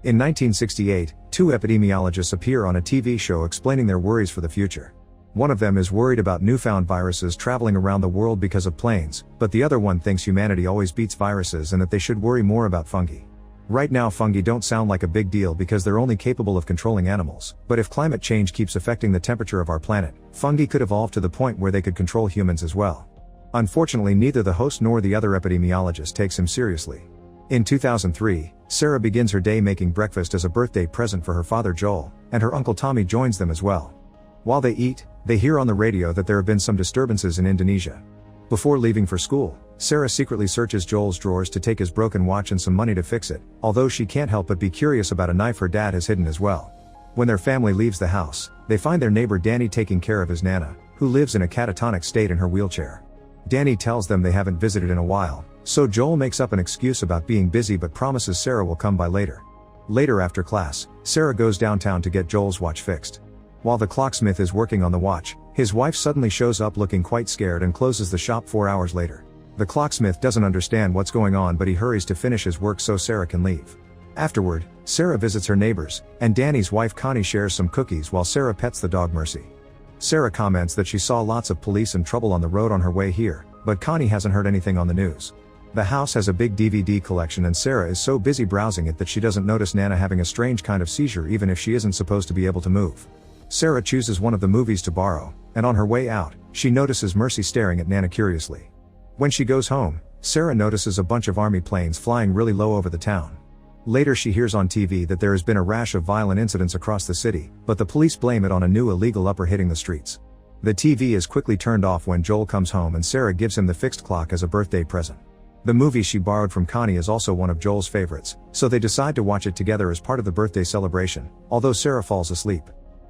In 1968, two epidemiologists appear on a TV show explaining their worries for the future. One of them is worried about newfound viruses traveling around the world because of planes, but the other one thinks humanity always beats viruses and that they should worry more about fungi. Right now fungi don't sound like a big deal because they're only capable of controlling animals, but if climate change keeps affecting the temperature of our planet, fungi could evolve to the point where they could control humans as well. Unfortunately, neither the host nor the other epidemiologist takes him seriously. In 2003, Sarah begins her day making breakfast as a birthday present for her father Joel, and her uncle Tommy joins them as well. While they eat, they hear on the radio that there have been some disturbances in Indonesia. Before leaving for school, Sarah secretly searches Joel's drawers to take his broken watch and some money to fix it, although she can't help but be curious about a knife her dad has hidden as well. When their family leaves the house, they find their neighbor Danny taking care of his Nana, who lives in a catatonic state in her wheelchair. Danny tells them they haven't visited in a while, so Joel makes up an excuse about being busy but promises Sarah will come by later. Later after class, Sarah goes downtown to get Joel's watch fixed. While the clocksmith is working on the watch, his wife suddenly shows up looking quite scared and closes the shop 4 hours later. The clocksmith doesn't understand what's going on, but he hurries to finish his work so Sarah can leave. Afterward, Sarah visits her neighbors, and Danny's wife Connie shares some cookies while Sarah pets the dog Mercy. Sarah comments that she saw lots of police and trouble on the road on her way here, but Connie hasn't heard anything on the news. The house has a big DVD collection and Sarah is so busy browsing it that she doesn't notice Nana having a strange kind of seizure even if she isn't supposed to be able to move. Sarah chooses one of the movies to borrow, and on her way out, she notices Mercy staring at Nana curiously. When she goes home, Sarah notices a bunch of army planes flying really low over the town. Later she hears on TV that there has been a rash of violent incidents across the city, but the police blame it on a new illegal upper hitting the streets. The TV is quickly turned off when Joel comes home and Sarah gives him the fixed clock as a birthday present. The movie she borrowed from Connie is also one of Joel's favorites, so they decide to watch it together as part of the birthday celebration, although Sarah falls asleep.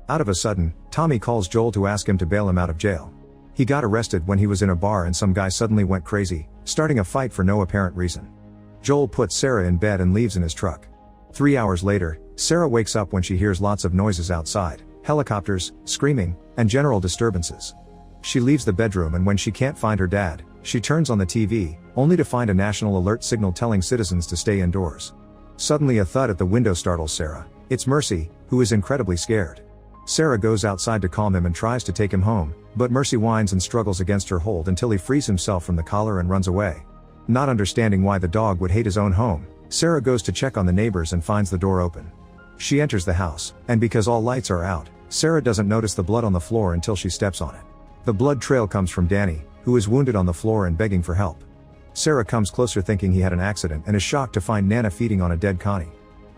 Out of a sudden, Tommy calls Joel to ask him to bail him out of jail. He got arrested when he was in a bar and some guy suddenly went crazy, starting a fight for no apparent reason. Joel puts Sarah in bed and leaves in his truck. 3 hours later, Sarah wakes up when she hears lots of noises outside, helicopters, screaming, and general disturbances. She leaves the bedroom and when she can't find her dad, she turns on the TV, only to find a national alert signal telling citizens to stay indoors. Suddenly a thud at the window startles Sarah. It's Mercy, who is incredibly scared. Sarah goes outside to calm him and tries to take him home, but Mercy whines and struggles against her hold until he frees himself from the collar and runs away. Not understanding why the dog would hate his own home, Sarah goes to check on the neighbors and finds the door open. She enters the house, and because all lights are out, Sarah doesn't notice the blood on the floor until she steps on it. The blood trail comes from Danny, who is wounded on the floor and begging for help. Sarah comes closer thinking he had an accident and is shocked to find Nana feeding on a dead Connie.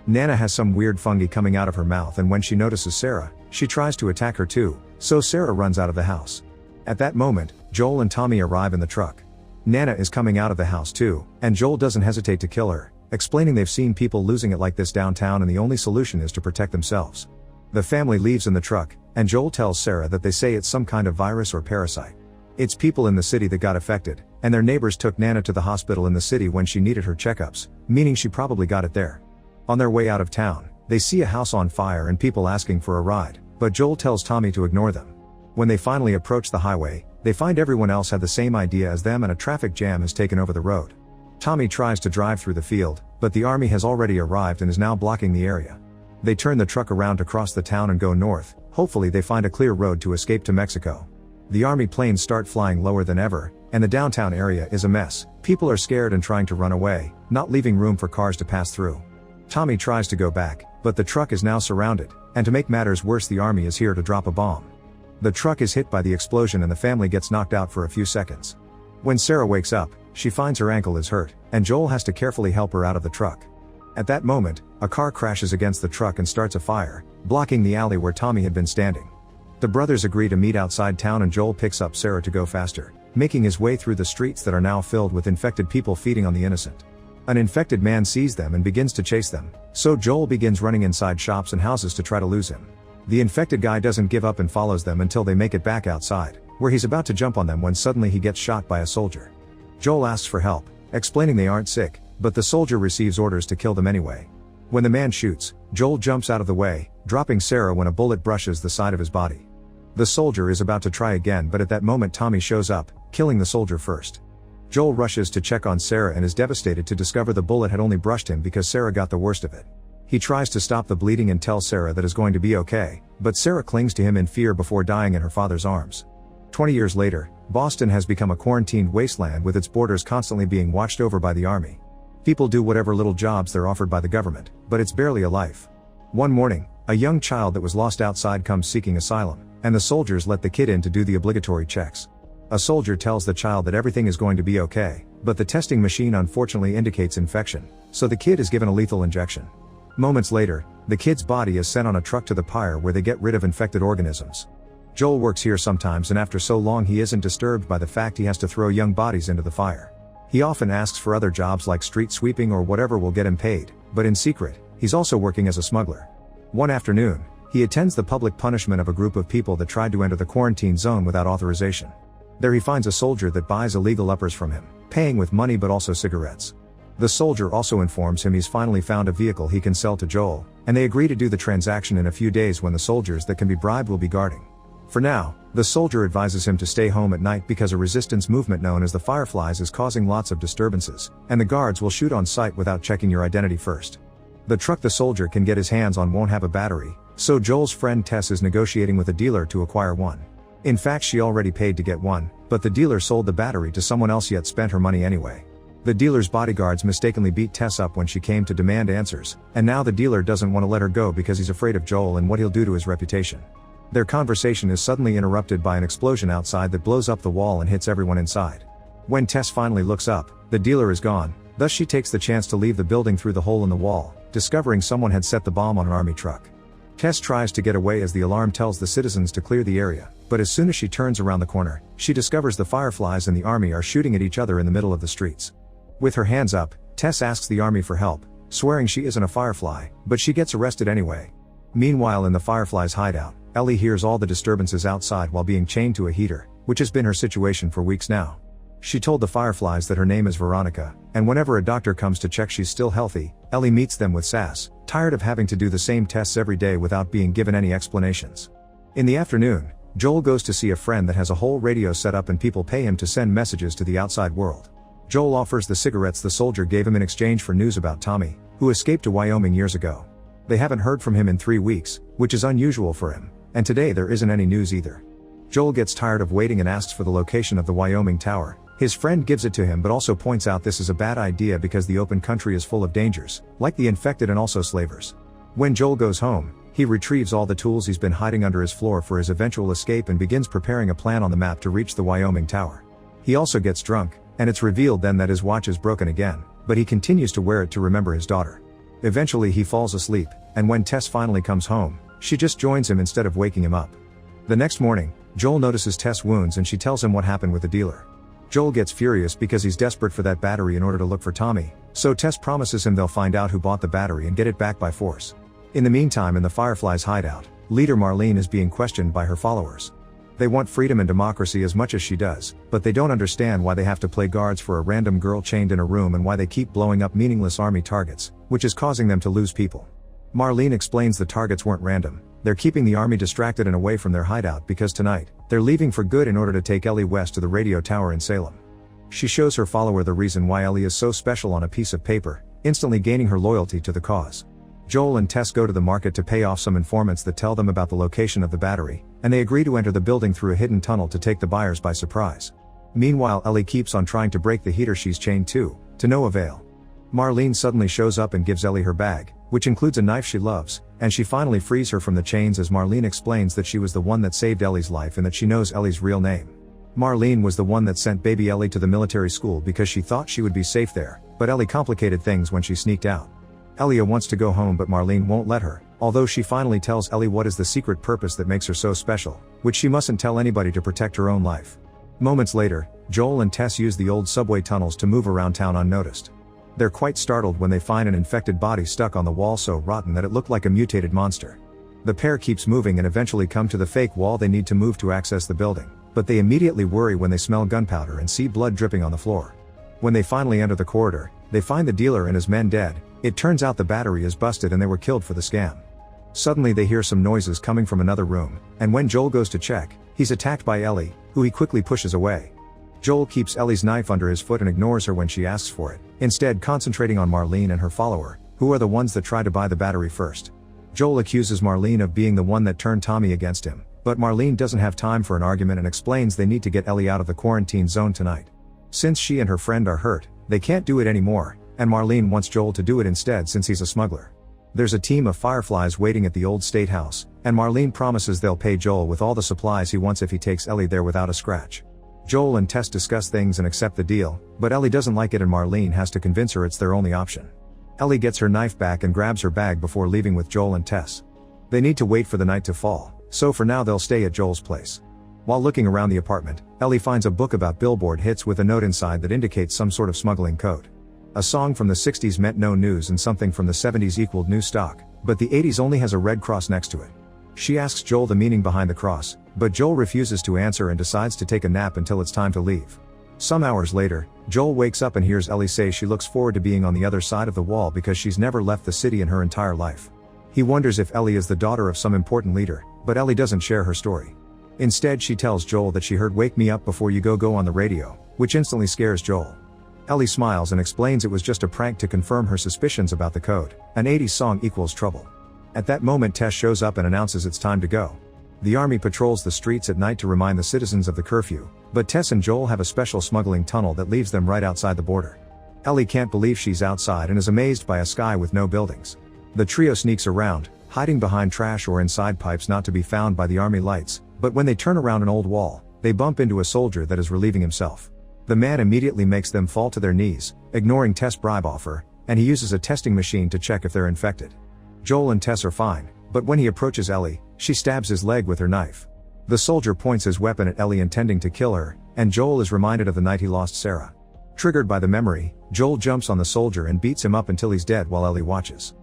Nana has some weird fungi coming out of her mouth and when she notices Sarah, she tries to attack her too, so Sarah runs out of the house. At that moment, Joel and Tommy arrive in the truck. Nana is coming out of the house too, and Joel doesn't hesitate to kill her, explaining they've seen people losing it like this downtown and the only solution is to protect themselves. The family leaves in the truck, and Joel tells Sarah that they say it's some kind of virus or parasite. It's people in the city that got affected, and their neighbors took Nana to the hospital in the city when she needed her checkups, meaning she probably got it there. On their way out of town, they see a house on fire and people asking for a ride, but Joel tells Tommy to ignore them. When they finally approach the highway, they find everyone else had the same idea as them and a traffic jam has taken over the road. Tommy tries to drive through the field, but the army has already arrived and is now blocking the area. They turn the truck around to cross the town and go north, hopefully they find a clear road to escape to Mexico. The army planes start flying lower than ever, and the downtown area is a mess. People are scared and trying to run away, not leaving room for cars to pass through. Tommy tries to go back, but the truck is now surrounded, and to make matters worse the army is here to drop a bomb. The truck is hit by the explosion and the family gets knocked out for a few seconds. When Sarah wakes up, she finds her ankle is hurt, and Joel has to carefully help her out of the truck. At that moment, a car crashes against the truck and starts a fire, blocking the alley where Tommy had been standing. The brothers agree to meet outside town and Joel picks up Sarah to go faster, making his way through the streets that are now filled with infected people feeding on the innocent. An infected man sees them and begins to chase them, so Joel begins running inside shops and houses to try to lose him. The infected guy doesn't give up and follows them until they make it back outside, where he's about to jump on them when suddenly he gets shot by a soldier. Joel asks for help, explaining they aren't sick, but the soldier receives orders to kill them anyway. When the man shoots, Joel jumps out of the way, dropping Sarah when a bullet brushes the side of his body. The soldier is about to try again, but at that moment Tommy shows up, killing the soldier first. Joel rushes to check on Sarah and is devastated to discover the bullet had only brushed him because Sarah got the worst of it. He tries to stop the bleeding and tell Sarah that it's going to be okay, but Sarah clings to him in fear before dying in her father's arms. 20 years later, Boston has become a quarantined wasteland with its borders constantly being watched over by the army. People do whatever little jobs they're offered by the government, but it's barely a life. One morning, a young child that was lost outside comes seeking asylum, and the soldiers let the kid in to do the obligatory checks. A soldier tells the child that everything is going to be okay, but the testing machine unfortunately indicates infection, so the kid is given a lethal injection. Moments later, the kid's body is sent on a truck to the pyre where they get rid of infected organisms. Joel works here sometimes, and after so long he isn't disturbed by the fact he has to throw young bodies into the fire. He often asks for other jobs like street sweeping or whatever will get him paid, but in secret, he's also working as a smuggler. One afternoon, he attends the public punishment of a group of people that tried to enter the quarantine zone without authorization. There he finds a soldier that buys illegal uppers from him, paying with money but also cigarettes. The soldier also informs him he's finally found a vehicle he can sell to Joel, and they agree to do the transaction in a few days when the soldiers that can be bribed will be guarding. For now, the soldier advises him to stay home at night because a resistance movement known as the Fireflies is causing lots of disturbances, and the guards will shoot on sight without checking your identity first. The truck the soldier can get his hands on won't have a battery, so Joel's friend Tess is negotiating with a dealer to acquire one. In fact, she already paid to get one, but the dealer sold the battery to someone else yet spent her money anyway. The dealer's bodyguards mistakenly beat Tess up when she came to demand answers, and now the dealer doesn't want to let her go because he's afraid of Joel and what he'll do to his reputation. Their conversation is suddenly interrupted by an explosion outside that blows up the wall and hits everyone inside. When Tess finally looks up, the dealer is gone, thus she takes the chance to leave the building through the hole in the wall, discovering someone had set the bomb on an army truck. Tess tries to get away as the alarm tells the citizens to clear the area, but as soon as she turns around the corner, she discovers the Fireflies and the army are shooting at each other in the middle of the streets. With her hands up, Tess asks the army for help, swearing she isn't a Firefly, but she gets arrested anyway. Meanwhile, in the Fireflies' hideout, Ellie hears all the disturbances outside while being chained to a heater, which has been her situation for weeks now. She told the Fireflies that her name is Veronica, and whenever a doctor comes to check she's still healthy, Ellie meets them with sass, tired of having to do the same tests every day without being given any explanations. In the afternoon, Joel goes to see a friend that has a whole radio set up and people pay him to send messages to the outside world. Joel offers the cigarettes the soldier gave him in exchange for news about Tommy, who escaped to Wyoming years ago. They haven't heard from him in 3 weeks, which is unusual for him, and today there isn't any news either. Joel gets tired of waiting and asks for the location of the Wyoming tower. His friend gives it to him but also points out this is a bad idea because the open country is full of dangers, like the infected and also slavers. When Joel goes home, he retrieves all the tools he's been hiding under his floor for his eventual escape and begins preparing a plan on the map to reach the Wyoming tower. He also gets drunk, and it's revealed then that his watch is broken again, but he continues to wear it to remember his daughter. Eventually he falls asleep, and when Tess finally comes home, she just joins him instead of waking him up. The next morning, Joel notices Tess' wounds and she tells him what happened with the dealer. Joel gets furious because he's desperate for that battery in order to look for Tommy, so Tess promises him they'll find out who bought the battery and get it back by force. In the meantime, in the Fireflies' hideout, leader Marlene is being questioned by her followers. They want freedom and democracy as much as she does, but they don't understand why they have to play guards for a random girl chained in a room and why they keep blowing up meaningless army targets, which is causing them to lose people. Marlene explains the targets weren't random, they're keeping the army distracted and away from their hideout because tonight, they're leaving for good in order to take Ellie west to the radio tower in Salem. She shows her follower the reason why Ellie is so special on a piece of paper, instantly gaining her loyalty to the cause. Joel and Tess go to the market to pay off some informants that tell them about the location of the battery, and they agree to enter the building through a hidden tunnel to take the buyers by surprise. Meanwhile, Ellie keeps on trying to break the heater she's chained to no avail. Marlene suddenly shows up and gives Ellie her bag, which includes a knife she loves, and she finally frees her from the chains as Marlene explains that she was the one that saved Ellie's life and that she knows Ellie's real name. Marlene was the one that sent baby Ellie to the military school because she thought she would be safe there, but Ellie complicated things when she sneaked out. Ellie wants to go home but Marlene won't let her, although she finally tells Ellie what is the secret purpose that makes her so special, which she mustn't tell anybody to protect her own life. Moments later, Joel and Tess use the old subway tunnels to move around town unnoticed. They're quite startled when they find an infected body stuck on the wall so rotten that it looked like a mutated monster. The pair keeps moving and eventually come to the fake wall they need to move to access the building, but they immediately worry when they smell gunpowder and see blood dripping on the floor. When they finally enter the corridor, they find the dealer and his men dead. It turns out the battery is busted and they were killed for the scam. Suddenly they hear some noises coming from another room, and when Joel goes to check, he's attacked by Ellie, who he quickly pushes away. Joel keeps Ellie's knife under his foot and ignores her when she asks for it, instead concentrating on Marlene and her follower, Who are the ones that tried to buy the battery first? Joel accuses Marlene of being the one that turned Tommy against him, but Marlene doesn't have time for an argument and explains they need to get Ellie out of the quarantine zone tonight. Since she and her friend are hurt, they can't do it anymore, and Marlene wants Joel to do it instead since he's a smuggler. There's a team of fireflies waiting at the old state house, and Marlene promises they'll pay Joel with all the supplies he wants if he takes Ellie there without a scratch. Joel and Tess discuss things and accept the deal, but Ellie doesn't like it and Marlene has to convince her it's their only option. Ellie gets her knife back and grabs her bag before leaving with Joel and Tess. They need to wait for the night to fall, so for now they'll stay at Joel's place. While looking around the apartment, Ellie finds a book about billboard hits with a note inside that indicates some sort of smuggling code. A song from the 60s meant no news and something from the 70s equaled new stock, but the 80s only has a red cross next to it. She asks Joel the meaning behind the cross, but Joel refuses to answer and decides to take a nap until it's time to leave. Some hours later, Joel wakes up and hears Ellie say she looks forward to being on the other side of the wall because she's never left the city in her entire life. He wonders if Ellie is the daughter of some important leader, but Ellie doesn't share her story. Instead she tells Joel that she heard "Wake Me Up Before You Go" on the radio, which instantly scares Joel. Ellie smiles and explains it was just a prank to confirm her suspicions about the code. An 80s song equals trouble. At that moment Tess shows up and announces it's time to go. The army patrols the streets at night to remind the citizens of the curfew, but Tess and Joel have a special smuggling tunnel that leaves them right outside the border. Ellie can't believe she's outside and is amazed by a sky with no buildings. The trio sneaks around, hiding behind trash or inside pipes not to be found by the army lights, but when they turn around an old wall, they bump into a soldier that is relieving himself. The man immediately makes them fall to their knees, ignoring Tess' bribe offer, and he uses a testing machine to check if they're infected. Joel and Tess are fine, but when he approaches Ellie, she stabs his leg with her knife. The soldier points his weapon at Ellie intending to kill her, and Joel is reminded of the night he lost Sarah. Triggered by the memory, Joel jumps on the soldier and beats him up until he's dead while Ellie watches.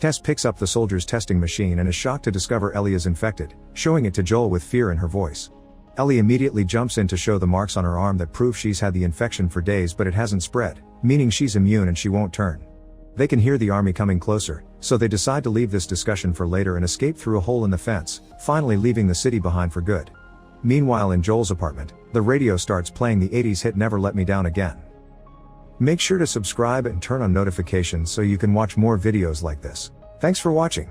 Tess picks up the soldier's testing machine and is shocked to discover Ellie is infected, showing it to Joel with fear in her voice. Ellie immediately jumps in to show the marks on her arm that prove she's had the infection for days but it hasn't spread, meaning she's immune and she won't turn. They can hear the army coming closer, so they decide to leave this discussion for later and escape through a hole in the fence, finally leaving the city behind for good. Meanwhile in Joel's apartment, the radio starts playing the 80s hit "Never Let Me Down Again." Make sure to subscribe and turn on notifications so you can watch more videos like this. Thanks for watching.